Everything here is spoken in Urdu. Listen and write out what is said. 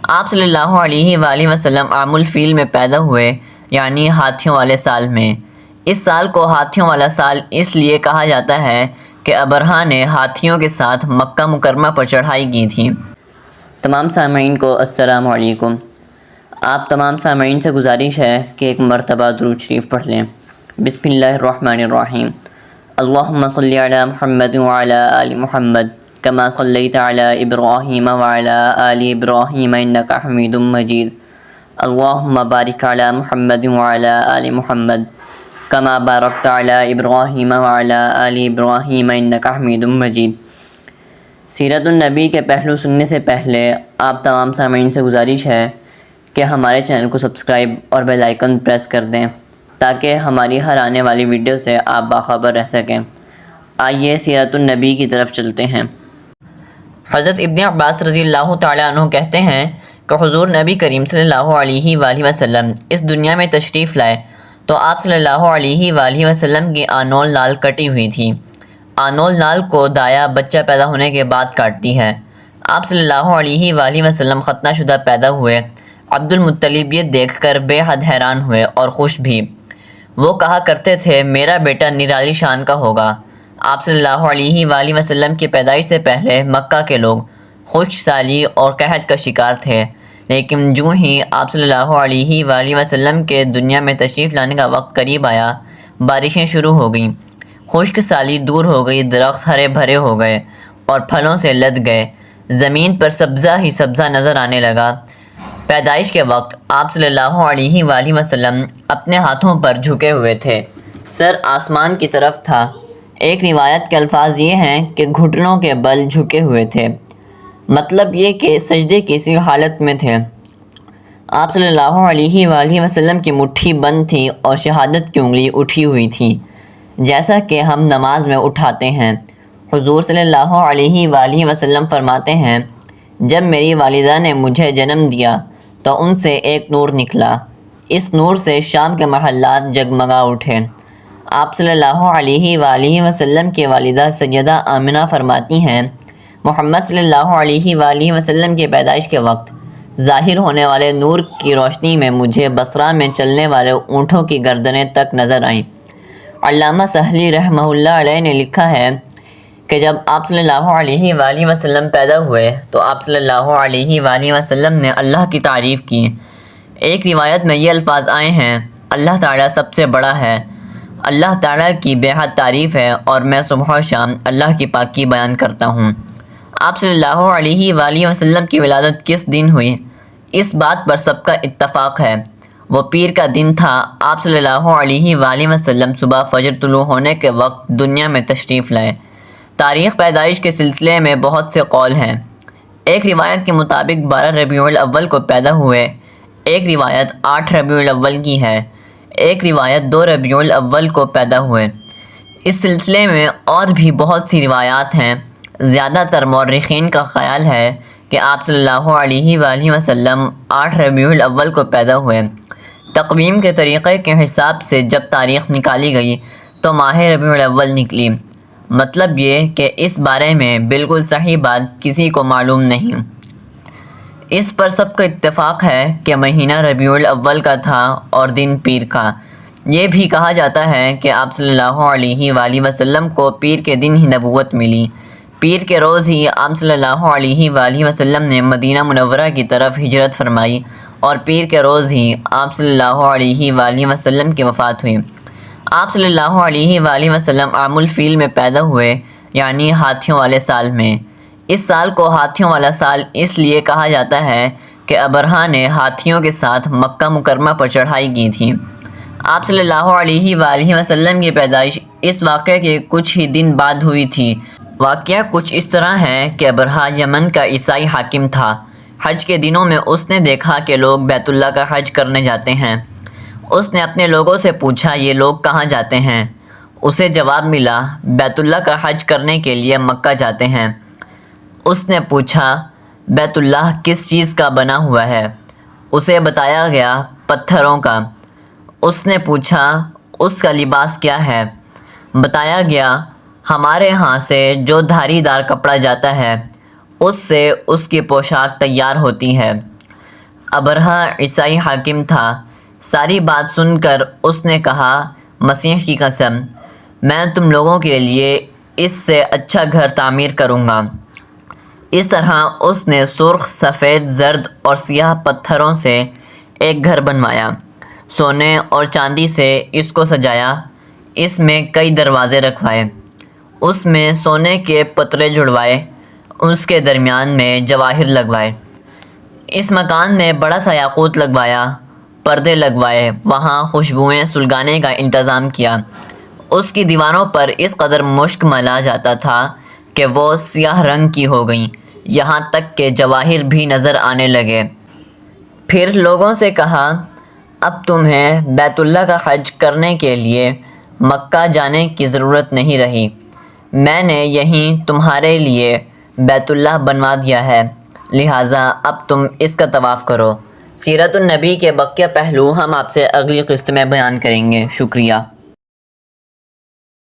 آپ صلی اللہ علیہ وآلہ وسلم عام الفیل میں پیدا ہوئے، یعنی ہاتھیوں والے سال میں۔ اس سال کو ہاتھیوں والا سال اس لیے کہا جاتا ہے کہ ابرہہ نے ہاتھیوں کے ساتھ مکہ مکرمہ پر چڑھائی کی تھی۔ تمام سامعین کو السلام علیکم۔ آپ تمام سامعین سے گزارش ہے کہ ایک مرتبہ درود شریف پڑھ لیں۔ بسم اللہ الرحمن الرحیم۔ اللہم صلی علی محمد وعلی آل محمد کما صلیت علی ابراہیم وعلی آل ابراہیم انک حمید مجید۔ اللہم بارک علی محمد وعلی آل محمد کما بارکت علی ابراہیم وعلی آل ابراہیم انک حمید مجید۔ سیرت النبی کے پہلو سننے سے پہلے آپ تمام سامعین سے گزارش ہے کہ ہمارے چینل کو سبسکرائب اور بیل آئیکن پریس کر دیں تاکہ ہماری ہر آنے والی ویڈیو سے آپ باخبر رہ سکیں۔ آئیے سیرت النبی کی طرف چلتے ہیں۔ حضرت ابن عباس رضی اللہ تعالیٰ عنہ کہتے ہیں کہ حضور نبی کریم صلی اللہ علیہ وآلہ وسلم اس دنیا میں تشریف لائے تو آپ صلی اللہ علیہ وآلہ وسلم کی آنول نال کٹی ہوئی تھی۔ آنول نال کو دایا بچہ پیدا ہونے کے بعد کاٹتی ہے۔ آپ صلی اللہ علیہ وآلہ وسلم ختنہ شدہ پیدا ہوئے۔ عبد المطلب یہ دیکھ کر بے حد حیران ہوئے اور خوش بھی۔ وہ کہا کرتے تھے میرا بیٹا نرالی شان کا ہوگا۔ آپ صلی اللہ علیہ وآلہ وسلم کی پیدائش سے پہلے مکہ کے لوگ خشک سالی اور قحط کا شکار تھے، لیکن جو ہی آپ صلی اللہ علیہ وآلہ وسلم کے دنیا میں تشریف لانے کا وقت قریب آیا، بارشیں شروع ہو گئیں، خشک سالی دور ہو گئی، درخت ہرے بھرے ہو گئے اور پھلوں سے لد گئے، زمین پر سبزہ ہی سبزہ نظر آنے لگا۔ پیدائش کے وقت آپ صلی اللہ علیہ وآلہ وسلم اپنے ہاتھوں پر جھکے ہوئے تھے، سر آسمان کی طرف تھا۔ ایک روایت کے الفاظ یہ ہیں کہ گھٹنوں کے بل جھکے ہوئے تھے، مطلب یہ کہ سجدے کی سی حالت میں تھے۔ آپ صلی اللہ علیہ وآلہ وسلم کی مٹھی بند تھی اور شہادت کی انگلی اٹھی ہوئی تھی، جیسا کہ ہم نماز میں اٹھاتے ہیں۔ حضور صلی اللہ علیہ وآلہ وسلم فرماتے ہیں جب میری والدہ نے مجھے جنم دیا تو ان سے ایک نور نکلا، اس نور سے شام کے محلات جگمگا اٹھے۔ آپ صلی اللہ علیہ وآلہ وسلم کی والدہ سیدہ آمنہ فرماتی ہیں محمد صلی اللہ علیہ وآلہ وسلم کی پیدائش کے وقت ظاہر ہونے والے نور کی روشنی میں مجھے بصرہ میں چلنے والے اونٹوں کی گردنیں تک نظر آئیں۔ علامہ سہلی رحمہ اللہ علیہ نے لکھا ہے کہ جب آپ صلی اللہ علیہ وآلہ وسلم پیدا ہوئے تو آپ صلی اللہ علیہ وآلہ وسلم نے اللہ کی تعریف کی۔ ایک روایت میں یہ الفاظ آئے ہیں اللہ تعالیٰ سب سے بڑا ہے، اللہ تعالیٰ کی بے حد تعریف ہے اور میں صبح و شام اللہ کی پاکی بیان کرتا ہوں۔ آپ صلی اللہ علیہ وآلہ وسلم کی ولادت کس دن ہوئی، اس بات پر سب کا اتفاق ہے، وہ پیر کا دن تھا۔ آپ صلی اللہ علیہ وآلہ وسلم صبح فجر طلوع ہونے کے وقت دنیا میں تشریف لائے۔ تاریخ پیدائش کے سلسلے میں بہت سے قول ہیں۔ ایک روایت کے مطابق 12 ربیع الاول کو پیدا ہوئے، ایک روایت 8 ربیع الاول کی ہے، ایک روایت 2 ربیع الاول کو پیدا ہوئے۔ اس سلسلے میں اور بھی بہت سی روایات ہیں۔ زیادہ تر مورخین کا خیال ہے کہ آپ صلی اللہ علیہ وآلہ وسلم 8 ربیع الاول کو پیدا ہوئے۔ تقویم کے طریقے کے حساب سے جب تاریخ نکالی گئی تو ماہ ربیع الاول نکلی، مطلب یہ کہ اس بارے میں بالکل صحیح بات کسی کو معلوم نہیں۔ اس پر سب کا اتفاق ہے کہ مہینہ ربیع الاول کا تھا اور دن پیر کا۔ یہ بھی کہا جاتا ہے کہ آپ صلی اللہ علیہ وآلہ وسلم کو پیر کے دن ہی نبوت ملی۔ پیر کے روز ہی آپ صلی اللہ علیہ وآلہ وسلم نے مدینہ منورہ کی طرف ہجرت فرمائی اور پیر کے روز ہی آپ صلی اللہ علیہ وآلہ وسلم کی وفات ہوئی۔ آپ صلی اللہ علیہ وآلہ وسلم عام الفیل میں پیدا ہوئے، یعنی ہاتھیوں والے سال میں۔ اس سال کو ہاتھیوں والا سال اس لیے کہا جاتا ہے کہ ابرہہ نے ہاتھیوں کے ساتھ مکہ مکرمہ پر چڑھائی کی تھی۔ آپ صلی اللہ علیہ وآلہ وسلم کی پیدائش اس واقعے کے کچھ ہی دن بعد ہوئی تھی۔ واقعہ کچھ اس طرح ہے کہ ابرہہ یمن کا عیسائی حاکم تھا۔ حج کے دنوں میں اس نے دیکھا کہ لوگ بیت اللہ کا حج کرنے جاتے ہیں۔ اس نے اپنے لوگوں سے پوچھا یہ لوگ کہاں جاتے ہیں؟ اسے جواب ملا بیت اللہ کا حج کرنے کے لیے مکہ جاتے ہیں۔ اس نے پوچھا بیت اللہ کس چیز کا بنا ہوا ہے؟ اسے بتایا گیا پتھروں کا۔ اس نے پوچھا اس کا لباس کیا ہے؟ بتایا گیا ہمارے ہاں سے جو دھاری دار کپڑا جاتا ہے اس سے اس کی پوشاک تیار ہوتی ہے۔ ابرہہ عیسائی حاکم تھا۔ ساری بات سن کر اس نے کہا، مسیح کی قسم، میں تم لوگوں کے لیے اس سے اچھا گھر تعمیر کروں گا۔ اس طرح اس نے سرخ، سفید، زرد اور سیاہ پتھروں سے ایک گھر بنوایا، سونے اور چاندی سے اس کو سجایا، اس میں کئی دروازے رکھوائے، اس میں سونے کے پترے جڑوائے، اس کے درمیان میں جواہر لگوائے۔ اس مکان میں بڑا سا یاقوت لگوایا، پردے لگوائے، وہاں خوشبوئیں سلگانے کا انتظام کیا۔ اس کی دیواروں پر اس قدر مشک ملا جاتا تھا کہ وہ سیاہ رنگ کی ہو گئیں، یہاں تک کہ جواہر بھی نظر آنے لگے۔ پھر لوگوں سے کہا، اب تمہیں بیت اللہ کا حج کرنے کے لیے مکہ جانے کی ضرورت نہیں رہی، میں نے یہیں تمہارے لیے بیت اللہ بنوا دیا ہے، لہٰذا اب تم اس کا طواف کرو۔ سیرت النبی کے بقیہ پہلو ہم آپ سے اگلی قسط میں بیان کریں گے۔ شکریہ۔